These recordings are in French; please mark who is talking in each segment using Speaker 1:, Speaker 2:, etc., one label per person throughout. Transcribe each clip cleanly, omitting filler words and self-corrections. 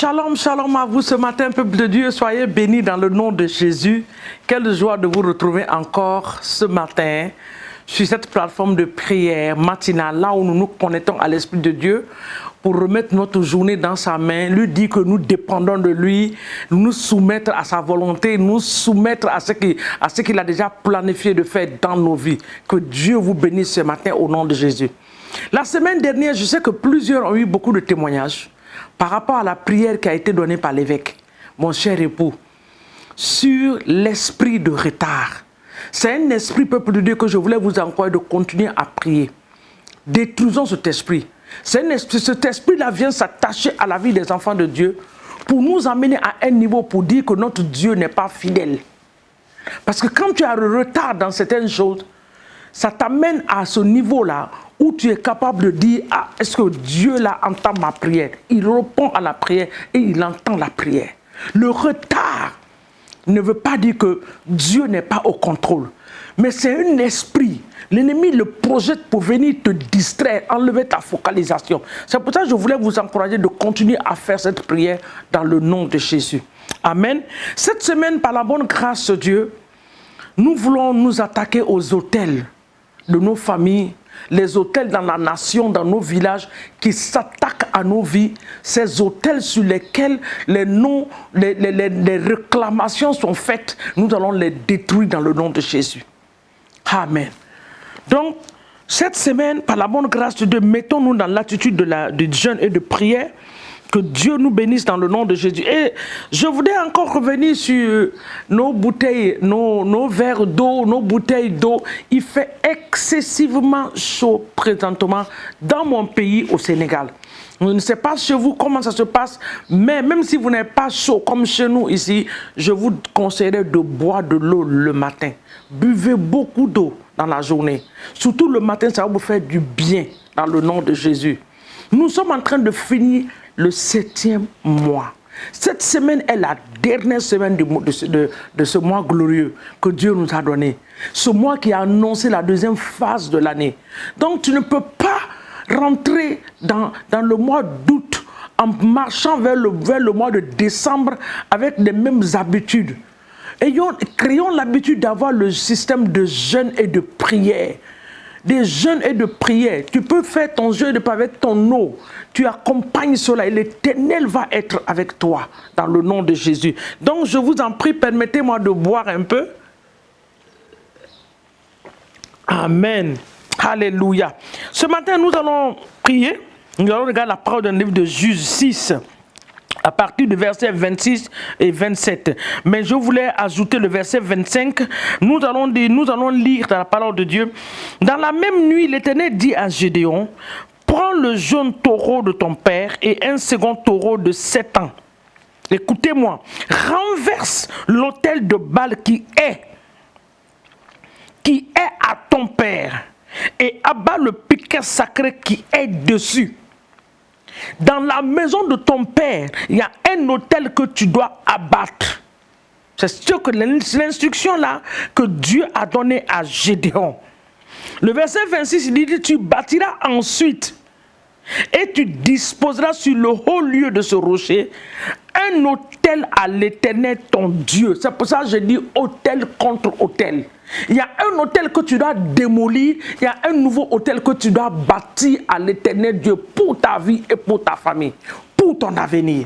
Speaker 1: Shalom, shalom à vous ce matin, peuple de Dieu. Soyez bénis dans le nom de Jésus. Quelle joie de vous retrouver encore ce matin sur cette plateforme de prière matinale, là où nous nous connectons à l'Esprit de Dieu pour remettre notre journée dans sa main, lui dire que nous dépendons de lui, nous soumettre à sa volonté, nous soumettre à ce qu'il a déjà planifié de faire dans nos vies. Que Dieu vous bénisse ce matin au nom de Jésus. La semaine dernière, je sais que plusieurs ont eu beaucoup de témoignages par rapport à la prière qui a été donnée par l'évêque, mon cher époux, sur l'esprit de retard. C'est un esprit, peuple de Dieu, que je voulais vous encourager de continuer à prier. Détruisons cet esprit. Cet esprit-là vient s'attacher à la vie des enfants de Dieu pour nous amener à un niveau pour dire que notre Dieu n'est pas fidèle. Parce que quand tu as le retard dans certaines choses, ça t'amène à ce niveau-là où tu es capable de dire, ah, est-ce que Dieu là entend ma prière? Il répond à la prière et il entend la prière. Le retard ne veut pas dire que Dieu n'est pas au contrôle. Mais c'est un esprit. L'ennemi le projette pour venir te distraire, enlever ta focalisation. C'est pour ça que je voulais vous encourager de continuer à faire cette prière dans le nom de Jésus. Amen. Cette semaine, par la bonne grâce de Dieu, nous voulons nous attaquer aux autels de nos familles, les autels dans la nation, dans nos villages, qui s'attaquent à nos vies, ces autels sur lesquels les réclamations sont faites, nous allons les détruire dans le nom de Jésus. Amen. Donc, cette semaine, par la bonne grâce de Dieu, mettons-nous dans l'attitude de jeûne et de prière. Que Dieu nous bénisse dans le nom de Jésus. Et je voudrais encore revenir sur nos bouteilles, nos verres d'eau, nos bouteilles d'eau. Il fait excessivement chaud présentement dans mon pays, au Sénégal. Je ne sais pas chez vous comment ça se passe, mais même si vous n'êtes pas chaud comme chez nous ici, je vous conseillerais de boire de l'eau le matin. Buvez beaucoup d'eau dans la journée. Surtout le matin, ça va vous faire du bien dans le nom de Jésus. Nous sommes en train de finir le 7e mois. Cette semaine est la dernière semaine de ce mois glorieux que Dieu nous a donné. Ce mois qui a annoncé la deuxième phase de l'année. Donc tu ne peux pas rentrer dans le mois d'août en marchant vers le mois de décembre avec les mêmes habitudes. Créons l'habitude d'avoir le système de jeûne et de prière. Des jeûnes et de prière. Tu peux faire ton jeûne avec ton eau. Tu accompagnes cela et l'Éternel va être avec toi dans le nom de Jésus. Donc je vous en prie, permettez-moi de boire un peu. Amen. Alléluia. Ce matin, nous allons prier. Nous allons regarder la parole d'un livre de Juge 6. À partir du verset 26 et 27. Mais je voulais ajouter le verset 25. Nous allons lire dans la parole de Dieu. Dans la même nuit, l'Éternel dit à Gédéon, prends le jeune taureau de ton père et un second taureau de 7 ans. Écoutez-moi, renverse l'autel de Baal qui est à ton père et abat le piquet sacré qui est dessus. Dans la maison de ton père, il y a un autel que tu dois abattre. C'est sûr que l'instruction là que Dieu a donnée à Gédéon. Le verset 26, il dit, tu bâtiras ensuite et tu disposeras sur le haut lieu de ce rocher un autel à l'Éternel ton Dieu. C'est pour ça que je dis autel contre autel. Il y a un autel que tu dois démolir, il y a un nouveau autel que tu dois bâtir à l'Éternel Dieu pour ta vie et pour ta famille, pour ton avenir.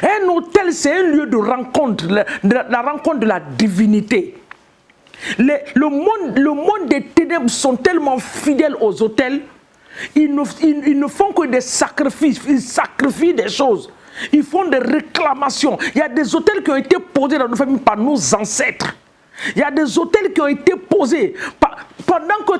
Speaker 1: Un autel, c'est un lieu de rencontre, la rencontre de la divinité. Le monde des ténèbres sont tellement fidèles aux autels, ils ne font que des sacrifices, ils sacrifient des choses. Ils font des réclamations. Il y a des autels qui ont été posés dans nos familles par nos ancêtres. Il y a des autels qui ont été posés pendant que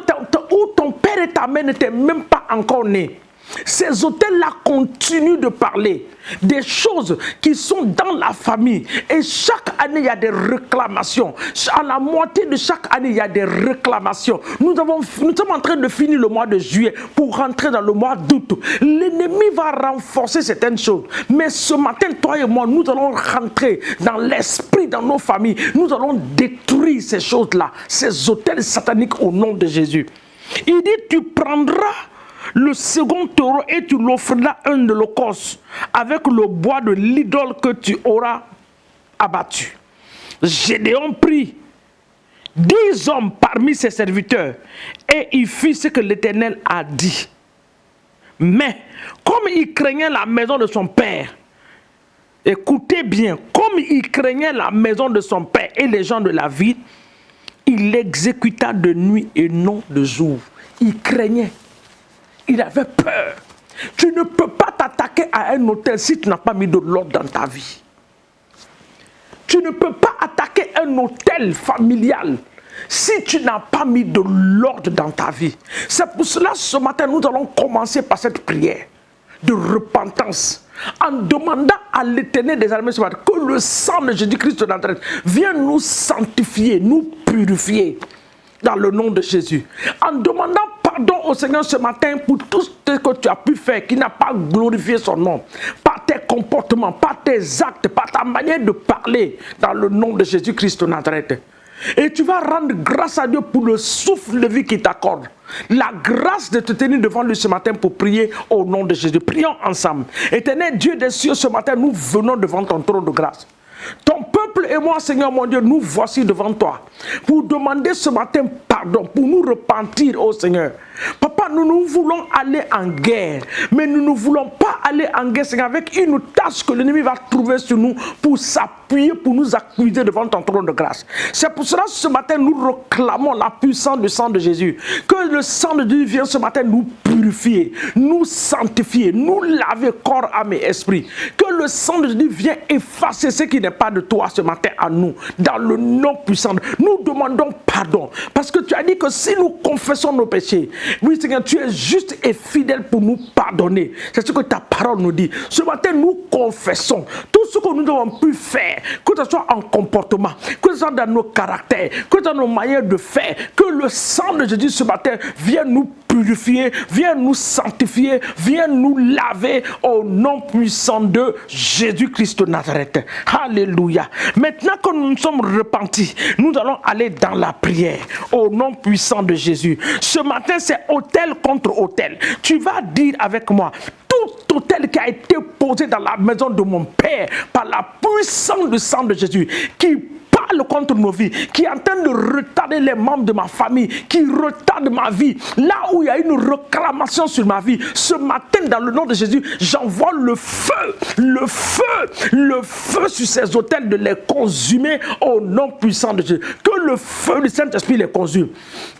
Speaker 1: ton père et ta mère n'étaient même pas encore nés. Ces autels-là continuent de parler des choses qui sont dans la famille. Et chaque année, il y a des réclamations. À la moitié de chaque année, il y a des réclamations. Nous sommes en train de finir le mois de juillet pour rentrer dans le mois d'août. L'ennemi va renforcer certaines choses. Mais ce matin, toi et moi, nous allons rentrer dans l'esprit, dans nos familles. Nous allons détruire ces choses-là, ces autels sataniques au nom de Jésus. Il dit, tu prendras le second taureau et tu l'offriras un holocauste avec le bois de l'idole que tu auras abattu. Gédéon prit 10 hommes parmi ses serviteurs et il fit ce que l'Éternel a dit. Mais comme il craignait la maison de son père, écoutez bien, comme il craignait la maison de son père et les gens de la ville, il l'exécuta de nuit et non de jour. Il craignait. Il avait peur. Tu ne peux pas t'attaquer à un hôtel si tu n'as pas mis de l'ordre dans ta vie. Tu ne peux pas attaquer un hôtel familial si tu n'as pas mis de l'ordre dans ta vie. C'est pour cela ce matin nous allons commencer par cette prière de repentance en demandant à l'Éternel des armées ce matin que le sang de Jésus-Christ de Nazareth vienne nous sanctifier, nous purifier dans le nom de Jésus. En demandant pardon au Seigneur ce matin pour tout ce que tu as pu faire qui n'a pas glorifié son nom, par tes comportements, par tes actes, par ta manière de parler dans le nom de Jésus-Christ de Nazareth. Et tu vas rendre grâce à Dieu pour le souffle de vie qu'il t'accorde. La grâce de te tenir devant lui ce matin pour prier au nom de Jésus. Prions ensemble. Éternel Dieu des cieux, ce matin nous venons devant ton trône de grâce. Ton peuple et moi, Seigneur mon Dieu, nous voici devant toi pour demander ce matin pardon, pour nous repentir, oh Seigneur. Papa, nous voulons aller en guerre, mais nous ne voulons pas aller en guerre, Seigneur, avec une tâche que l'ennemi va trouver sur nous pour s'appuyer, pour nous accuser devant ton trône de grâce. C'est pour cela ce matin, nous réclamons la puissance du sang de Jésus. Que le sang de Dieu vienne ce matin nous purifier, nous sanctifier, nous laver corps, âme et esprit. Que le sang de Jésus vienne effacer ce qui n'est pas de toi ce matin à nous, dans le nom puissant. Nous demandons pardon, parce que tu as dit que si nous confessons nos péchés, oui Seigneur, tu es juste et fidèle pour nous pardonner. C'est ce que ta parole nous dit. Ce matin, nous confessons tout ce que nous avons pu faire, que ce soit en comportement, que ce soit dans nos caractères, que ce soit dans nos manières de faire, que le sang de Jésus ce matin vienne nous purifier, vienne nous sanctifier, vienne nous laver au nom puissant de Jésus-Christ de Nazareth. Alléluia. Maintenant que nous nous sommes repentis, nous allons aller dans la prière au nom puissant de Jésus. Ce matin, c'est autel contre autel. Tu vas dire avec moi, tout autel qui a été posé dans la maison de mon Père par la puissance du sang de Jésus, qui parle contre nos vies, qui est en train de retarder les membres de ma famille, qui retarde ma vie, là où il y a une réclamation sur ma vie, ce matin dans le nom de Jésus, j'envoie le feu sur ces autels, de les consumer au nom puissant de Jésus. Que le feu du Saint-Esprit les consume.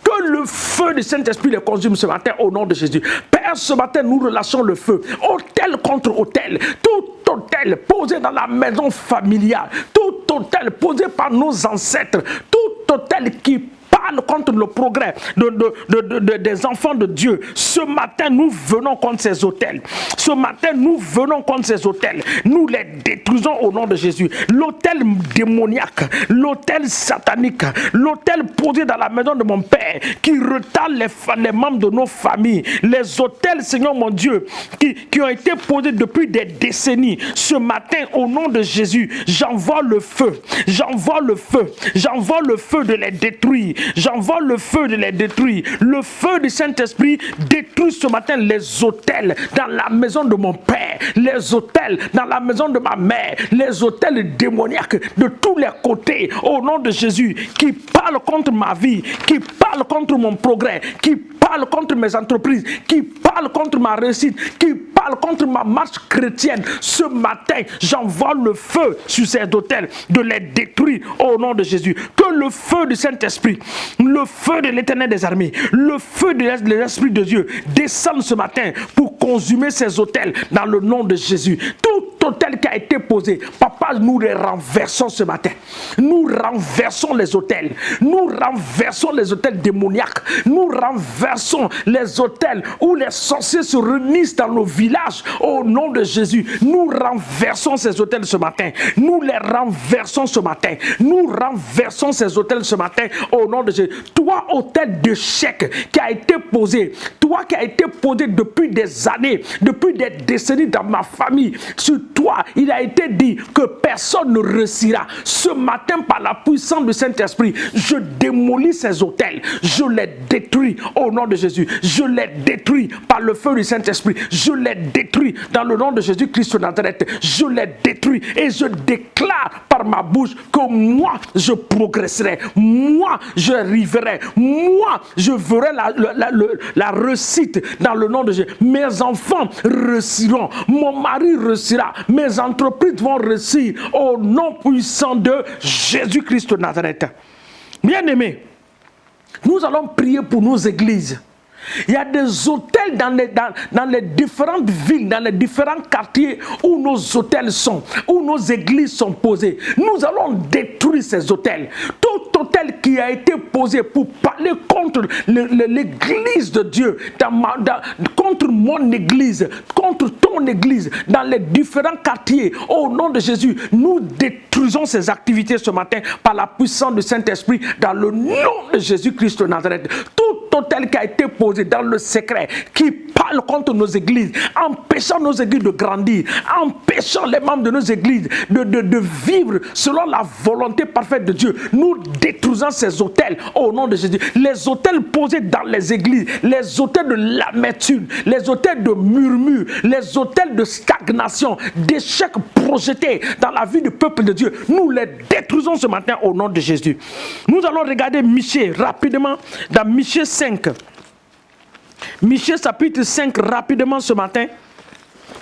Speaker 1: Que le feu du Saint-Esprit les consume ce matin au nom de Jésus. Père, ce matin nous relâchons le feu, autel contre autel, tout autel posé dans la maison familiale, tout autel posé par nos ancêtres, tout autel qui parle contre le progrès des enfants de Dieu. Ce matin, nous venons contre ces autels. Ce matin, nous venons contre ces autels. Nous les détruisons au nom de Jésus. L'autel démoniaque, l'autel satanique, l'autel posé dans la maison de mon Père, qui retarde les membres de nos familles. Les autels, Seigneur mon Dieu, qui ont été posés depuis des décennies. Ce matin, au nom de Jésus, j'envoie le feu. J'envoie le feu. J'envoie le feu de les détruire. J'envoie le feu de les détruire. Le feu du Saint-Esprit détruit ce matin les autels dans la maison de mon Père, les autels dans la maison de ma mère, les autels démoniaques de tous les côtés, au nom de Jésus, qui parlent contre ma vie, qui parlent contre mon progrès, qui parlent contre mes entreprises, qui parlent contre ma réussite, qui parlent contre ma marche chrétienne. Ce matin, j'envoie le feu sur ces autels, de les détruire au nom de Jésus. Que le feu du Saint-Esprit, le feu de l'Éternel des armées, le feu de l'Esprit de Dieu descende ce matin pour consumer ces autels dans le nom de Jésus. Tout autel qui a été posé, papa, nous les renversons ce matin. Nous renversons les autels. Nous renversons les autels démoniaques. Nous renversons les autels où les sorciers se réunissent dans nos villages au nom de Jésus. Nous renversons ces autels ce matin. Nous les renversons ce matin. Nous renversons ces autels ce matin au nom de Jésus. Toi, autel d'échec qui a été posé, toi, loi qui a été posée depuis des années, depuis des décennies dans ma famille, sur toi, il a été dit que personne ne réussira. Ce matin, par la puissance du Saint-Esprit, je démolis ces autels, je les détruis au nom de Jésus. Je les détruis par le feu du Saint-Esprit. Je les détruis dans le nom de Jésus-Christ de Nazareth. Je les détruis et je déclare par ma bouche que moi, je progresserai. Moi, je arriverai. Moi, je verrai la réussite dans le nom de Jésus. Mes enfants réussiront. Mon mari réussira. Mes entreprises vont réussir au nom puissant de Jésus-Christ de Nazareth. Bien-aimés, nous allons prier pour nos églises. Il y a des hôtels dans les différentes villes, dans les différents quartiers où nos hôtels sont, où nos églises sont posées. Nous allons détruire ces hôtels. Tout hôtel qui a été posé pour parler contre l'église de Dieu, contre mon église, contre ton église, dans les différents quartiers, au nom de Jésus, nous détruisons ces activités ce matin par la puissance du Saint-Esprit, dans le nom de Jésus-Christ de Nazareth. Tout hôtel qui a été posé dans le secret, qui parle contre nos églises, empêchant nos églises de grandir, empêchant les membres de nos églises de vivre selon la volonté parfaite de Dieu. Nous détruisons ces hôtels au nom de Jésus. Les hôtels posés dans les églises, les hôtels de l'amertume, les hôtels de murmure, les hôtels de stagnation, d'échecs projetés dans la vie du peuple de Dieu, nous les détruisons ce matin au nom de Jésus. Nous allons regarder Michée rapidement dans Michée 5. Michée chapitre 5 rapidement ce matin.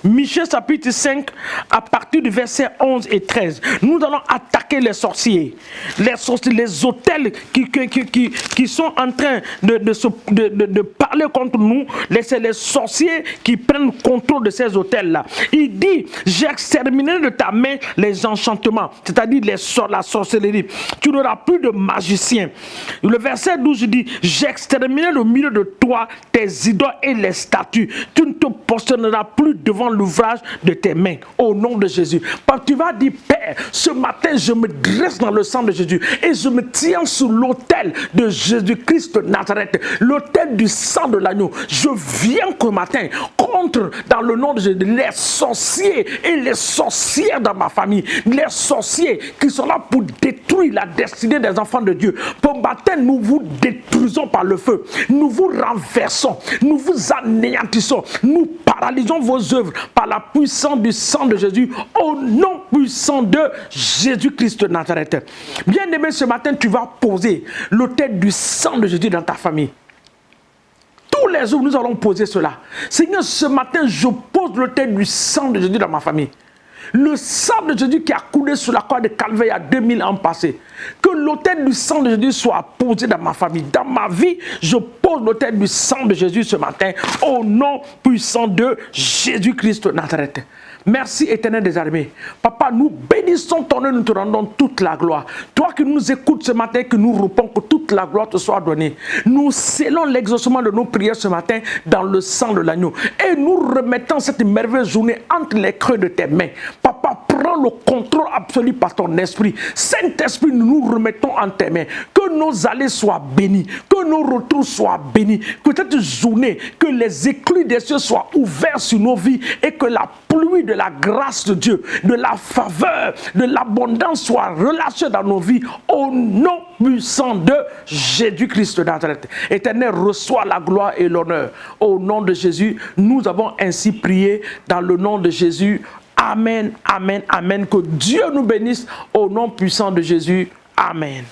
Speaker 1: Michée chapitre 5 à partir du verset 11 et 13. Nous allons attaquer les sorciers, les hôtels qui sont en train de parler contre nous. C'est les sorciers qui prennent contrôle de ces hôtels-là. Il dit, j'ai exterminé de ta main les enchantements, c'est-à-dire la sorcellerie. Tu n'auras plus de magiciens. Le verset 12 dit, j'ai exterminé au milieu de toi tes idoles et les statues. Tu ne te prosterneras plus devant l'ouvrage de tes mains, au nom de Jésus. Parce que tu vas dire, Père, ce matin je me dresse dans le sang de Jésus et je me tiens sous l'autel de Jésus-Christ de Nazareth, l'autel du sang de l'agneau. Je viens ce matin contre, dans le nom de Jésus, les sorciers et les sorcières dans ma famille, les sorciers qui sont là pour détruire la destinée des enfants de Dieu. Pour matin, nous vous détruisons par le feu, nous vous renversons, nous vous anéantissons, nous paralysons vos œuvres par la puissance du sang de Jésus, au nom puissant de Jésus-Christ de Nazareth. Bien-aimé, ce matin, tu vas poser l'autel du sang de Jésus dans ta famille. Tous les jours, nous allons poser cela. Seigneur, ce matin, je pose l'autel du sang de Jésus dans ma famille. Le sang de Jésus qui a coulé sur la croix de Calvaire il y a 2000 ans passés. Que l'autel du sang de Jésus soit posé dans ma famille. Dans ma vie, je pose l'autel du sang de Jésus ce matin au nom puissant de Jésus-Christ de Nazareth. Merci éternel des armées. Papa, nous bénissons ton nom, nous te rendons toute la gloire. Toi qui nous écoutes ce matin, que nous répondons que toute la gloire te soit donnée. Nous scellons l'exaucement de nos prières ce matin dans le sang de l'agneau. Et nous remettons cette merveilleuse journée entre les creux de tes mains. Papa, prends le contrôle absolu par ton esprit. Saint-Esprit, nous nous remettons en tes mains. Que nos allées soient bénies. Que nos retours soient bénis. Que cette journée, que les écluses des cieux soient ouverts sur nos vies et que la pluie de la grâce de Dieu, de la faveur, de l'abondance soit relâchée dans nos vies au nom puissant de Jésus-Christ de Nazareth. Éternel, reçois la gloire et l'honneur. Au nom de Jésus, nous avons ainsi prié dans le nom de Jésus. Amen, amen, amen. Que Dieu nous bénisse au nom puissant de Jésus. Amen.